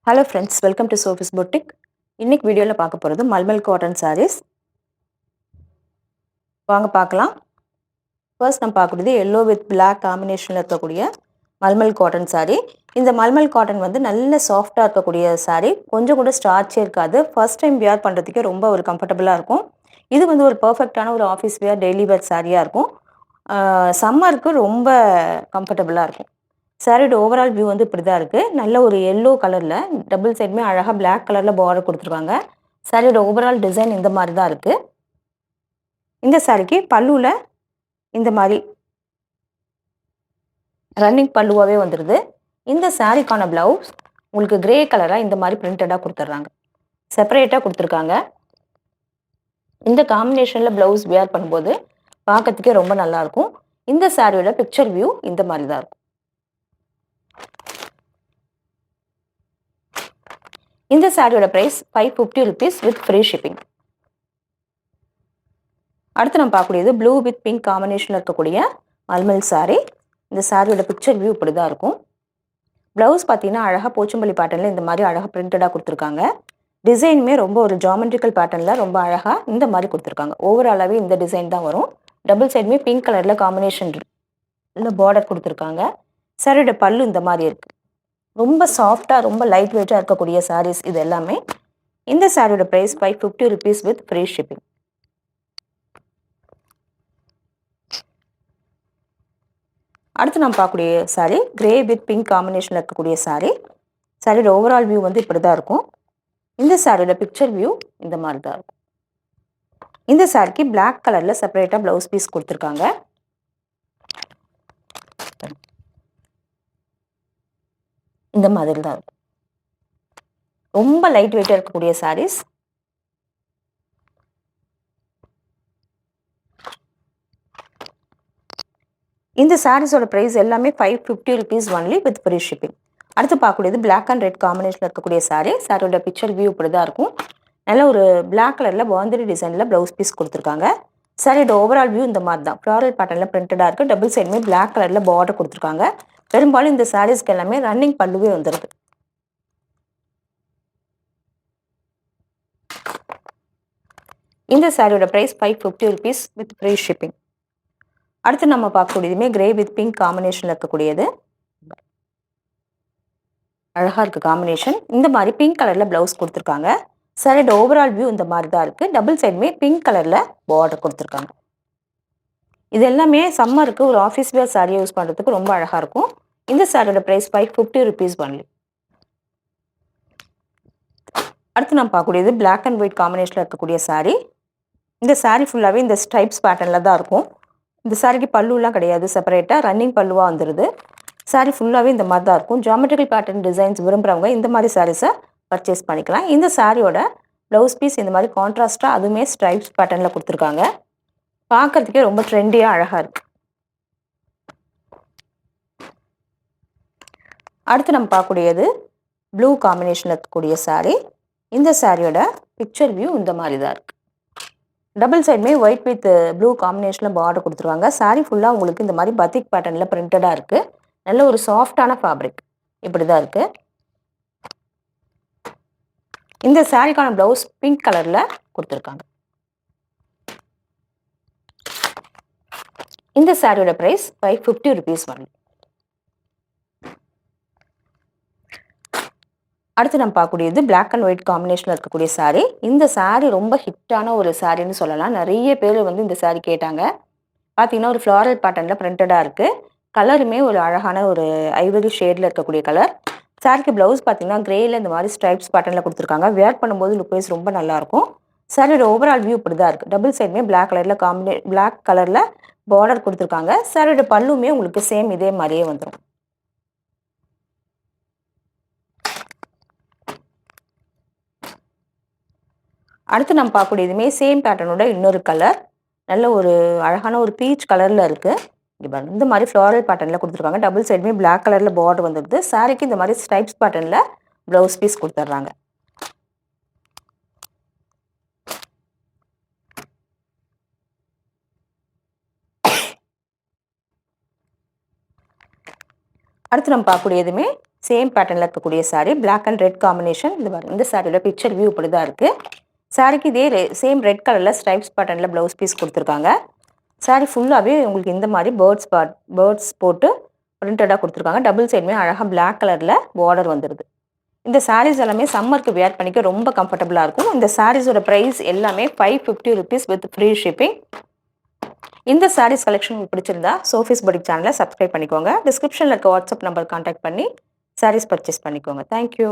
Hello friends, welcome to Sophie's boutique. இன்னைக்கு வீடியோவில் பார்க்க போகிறது மல்மல் காட்டன் சாரீஸ். வாங்க பார்க்கலாம். ஃபர்ஸ்ட் நம்ம பார்க்கக்கூடியது எல்லோ வித் பிளாக் காம்பினேஷனில் இருக்கக்கூடிய மல்மல் காட்டன் சாரீ. இந்த மல்மல் காட்டன் வந்து நல்ல சாஃப்டாக இருக்கக்கூடிய சாரீ, கொஞ்சம் கூட ஸ்டார்ச்சே இருக்காது. ஃபர்ஸ்ட் டைம் வியர் பண்ணுறதுக்கே ரொம்ப ஒரு கம்ஃபர்டபுளாக இருக்கும். இது வந்து ஒரு பர்ஃபெக்டான ஒரு ஆஃபீஸ் வியர், டெய்லி வேர் சாரியாக இருக்கும். சம்மருக்கு ரொம்ப கம்ஃபர்டபுளாக இருக்கும். சாரியோட ஓவரால் வியூ வந்து இப்படி தான் இருக்குது. நல்ல ஒரு எல்லோ கலரில் டபுள் சைடுமே அழகாக பிளாக் கலரில் பார்டர் கொடுத்துருக்காங்க. சாரியோட ஓவரால் டிசைன் இந்த மாதிரி தான் இருக்குது. இந்த சாரிக்கு பல்லுவில் இந்த மாதிரி ரன்னிங் பல்லுவாகவே வந்துடுது. இந்த சாரிக்கான ப்ளவுஸ் உங்களுக்கு கிரே கலராக இந்த மாதிரி பிரிண்டடாக கொடுத்துட்றாங்க, செப்பரேட்டாக கொடுத்துருக்காங்க. இந்த காம்பினேஷனில் ப்ளவுஸ் வியர் பண்ணும்போது பார்க்கறதுக்கே ரொம்ப நல்லாயிருக்கும். இந்த சாரியோட பிக்சர் வியூ இந்த மாதிரி தான் இருக்கும். இந்த சாரியோட price 550 rupees with free shipping. அடுத்து நம்ம பார்க்கக்கூடியது ப்ளூ வித் பிங்க் காம்பினேஷனில் இருக்கக்கூடிய மல்மல் சாரி. இந்த சாரியோட பிக்சர் வியூ இப்படி தான் இருக்கும். ப்ளவுஸ் பார்த்தீங்கன்னா அழகாக போச்சம்பள்ளி பேட்டர்னில் இந்த மாதிரி அழகாக பிரிண்டடாக கொடுத்துருக்காங்க. டிசைனுமே ரொம்ப ஒரு ஜாமெட்ரிக்கல் பேட்டர்னில் ரொம்ப அழகாக இந்த மாதிரி கொடுத்துருக்காங்க. ஓவராலாகவே இந்த டிசைன் தான் வரும். டபுள் சைடுமே பிங்க் கலரில் காம்பினேஷன் இல்லை பார்டர் கொடுத்துருக்காங்க. சாரியோட பல்லு இந்த மாதிரி இருக்குது. ரொம்ப சாஃப்டாக, ரொம்ப லைட் வெயிட்டாக இருக்கக்கூடிய சாரீஸ் இது எல்லாமே. இந்த சாரியோட price 550 rupees with free shipping. அடுத்து நம்ம பார்க்கக்கூடிய சாரீ கிரே வித் பிங்க் காம்பினேஷனில் இருக்கக்கூடிய சாரீ. சாரியோட ஓவரால் வியூ வந்து இப்படி தான் இருக்கும். இந்த சாரியோட பிக்சர் வியூ இந்த மாதிரி தான் இருக்கும். இந்த சாரிக்கு பிளாக் கலரில் செப்பரேட்டாக ப்ளவுஸ் பீஸ் கொடுத்துருக்காங்க. இந்த மாதிரி தான் இருக்கும். ரொம்ப லைட் வெயிட்டாக இருக்கக்கூடிய சாரீஸ். இந்த சாரீஸோட ப்ரைஸ் எல்லாமே 550 rupees only with free shipping. அடுத்து பார்க்கக்கூடியது பிளாக் அண்ட் ரெட் காம்பினேஷனில் இருக்கக்கூடிய சாரீ. சாரியோட பிக்சர் வியூ இப்படி தான் இருக்கும். நல்ல ஒரு பிளாக் கலரில் பாந்திரி டிசைனில் ப்ளவுஸ் பீஸ் கொடுத்துருக்காங்க. சாரியோட ஓவரால் வியூ இந்த மாதிரி தான் ஃப்ளாரல் பேட்டர்னில் பிரிண்டடாக இருக்குது. டபுள் சைடுமே பிளாக் கலரில் பார்டர் கொடுத்துருக்காங்க. பெரும்பாலும் இந்த சாரீஸ்க்கு எல்லாமே ரன்னிங் பல்லுவே வந்துடுது. இந்த சாரியோட price 550 rupees with free shipping. அடுத்து நம்ம பார்க்கக்கூடியதுமே கிரே வித் பிங்க் காம்பினேஷனில் இருக்கக்கூடியது. அழகாக இருக்குது காம்பினேஷன். இந்த மாதிரி பிங்க் கலரில் ப்ளவுஸ் கொடுத்துருக்காங்க. சாரியோட ஓவரால் வியூ இந்த மாதிரி தான் இருக்குது. டபுள் சைடுமே பிங்க் கலரில் பார்டர் கொடுத்துருக்காங்க. இது எல்லாமே சம்மருக்கு ஒரு ஆஃபீஸ் வேர் சாரியை யூஸ் பண்ணுறதுக்கு ரொம்ப அழகாக இருக்கும். இந்த சாரியோட ப்ரைஸ் 550 rupees ஒன்லி. அடுத்து நம்ம பார்க்கக்கூடியது பிளாக் அண்ட் ஒயிட் காம்பினேஷனில் இருக்கக்கூடிய சாரீ. இந்த சாரீ ஃபுல்லாகவே இந்த ஸ்ட்ரைப்ஸ் பேட்டர்னில் தான் இருக்கும். இந்த சாரிக்கு பல்லுலாம் கிடையாது, செப்பரேட்டாக ரன்னிங் பல்லுவாக வந்துடுது. சாரீ ஃபுல்லாகவே இந்த மாதிரி தான் இருக்கும். ஜாமெட்ரிக்கல் பேட்டர்ன் டிசைன்ஸ் விரும்புகிறவங்க இந்த மாதிரி சாரீஸை பர்ச்சேஸ் பண்ணிக்கலாம். இந்த சாரியோட ப்ளவுஸ் பீஸ் இந்த மாதிரி கான்ட்ராஸ்ட்டாக அதுவுமே ஸ்ட்ரைப்ஸ் பேட்டர்னில் கொடுத்துருக்காங்க. பார்க்குறதுக்கே ரொம்ப ட்ரெண்டியாக அழகாக இருக்குது. அடுத்து நம்ம பார்க்கக்கூடியது ப்ளூ காம்பினேஷனில் இருக்கக்கூடிய சாரீ. இந்த சாரியோட பிக்சர் வியூ இந்த மாதிரி தான் இருக்குது. டபுள் சைடுமே ஒயிட் வித் ப்ளூ காம்பினேஷனில் பார்டர் கொடுத்துருவாங்க. சாரீ ஃபுல்லாக உங்களுக்கு இந்த மாதிரி பத்திக் பேட்டர்னில் பிரிண்டடாக இருக்குது. நல்ல ஒரு சாஃப்டான ஃபேப்ரிக் இப்படி தான் இருக்குது. இந்த சாரிக்கான ப்ளவுஸ் பிங்க் கலரில் கொடுத்துருக்காங்க. இந்த சாரியோட ப்ரைஸ் 550 rupees ஒன்லி. அடுத்து நம்ம பார்க்கக்கூடியது பிளாக் அண்ட் ஒயிட் காம்பினேஷனில் இருக்கக்கூடிய சாரீ. இந்த சாரீ ரொம்ப ஹிட்டான ஒரு சாரின்னு சொல்லலாம். நிறைய பேர் வந்து இந்த சாரீ கேட்டாங்க. பார்த்தீங்கன்னா ஒரு ஃப்ளாரல் பேட்டர்னில் பிரிண்டடாக இருக்குது. கலருமே ஒரு அழகான ஒரு ஐவரி ஷேடில் இருக்கக்கூடிய கலர். சாரிக்கு ப்ளவுஸ் பார்த்தீங்கன்னா கிரேயில் இந்த மாதிரி ஸ்ட்ரைப்ஸ் பேட்டர்னில் கொடுத்துருக்காங்க. வேர் பண்ணும்போது லுக் வைஸ் ரொம்ப நல்லாயிருக்கும். சாரியோட ஓவரால் வியூ இப்படி தான் இருக்குது. டபுள் சைடுமே பிளாக் கலரில் பிளாக் கலரில் பார்டர் கொடுத்துருக்காங்க. சாரியோட பல்லுமே உங்களுக்கு சேம் இதே மாதிரியே வந்துடும். அடுத்து நம்ம பார்க்கக்கூடியதுமே சேம் பேட்டர்னோட இன்னொரு கலர். நல்ல ஒரு அழகான ஒரு பீச் கலரில் இருக்குது. இங்கே பாருங்க, இந்த மாதிரி ஃப்ளாரல் பேட்டர்னில் கொடுத்துருக்காங்க. டபுள் சைடுமே பிளாக் கலரில் பார்டர் வந்துடுது. சாரிக்கு இந்த மாதிரி ஸ்ட்ரைப்ஸ் பேட்டர்னில் ப்ளவுஸ் பீஸ் கொடுத்துட்றாங்க. அடுத்து நம்ம பார்க்கக்கூடியதுமே சேம் பேட்டர்னில் இருக்கக்கூடிய sari, black and red combination. இந்த சாரியோட பிக்சர் வியூ இப்படி தான் இருக்குது. சாரிக்கு இதே சேம் ரெட் கலரில் ஸ்ட்ரைப்ஸ் பேட்டர்னில் ப்ளவுஸ் பீஸ் கொடுத்துருக்காங்க. சாரீ ஃபுல்லாகவே உங்களுக்கு இந்த மாதிரி பேர்ட்ஸ் போட்டு பிரிண்டடாக கொடுத்துருக்காங்க. டபுள் சைடுமே அழகாக பிளாக் கலரில் பார்டர் வந்துடுது. இந்த சாரீஸ் எல்லாமே சம்மருக்கு வேர் பண்ணிக்க ரொம்ப கம்ஃபர்டபுளாக இருக்கும். இந்த சாரீஸோட ப்ரைஸ் எல்லாமே 550 rupees வித் ஃப்ரீ ஷிப்பிங். இந்த சாரீஸ் கலெக்ஷன் உங்களுக்கு பிடிச்சிருந்தா சோஃபிஸ் பொட்டிக் சேனலை சப்ஸ்கிரைப் பண்ணிக்கோங்க. டிஸ்கிரிப்ஷனில் இருக்க வாட்ஸ்அப் நம்பர் கான்டாக்ட் பண்ணி சாரீஸ் பர்ச்சேஸ் பண்ணிக்கோங்க. தேங்க்யூ.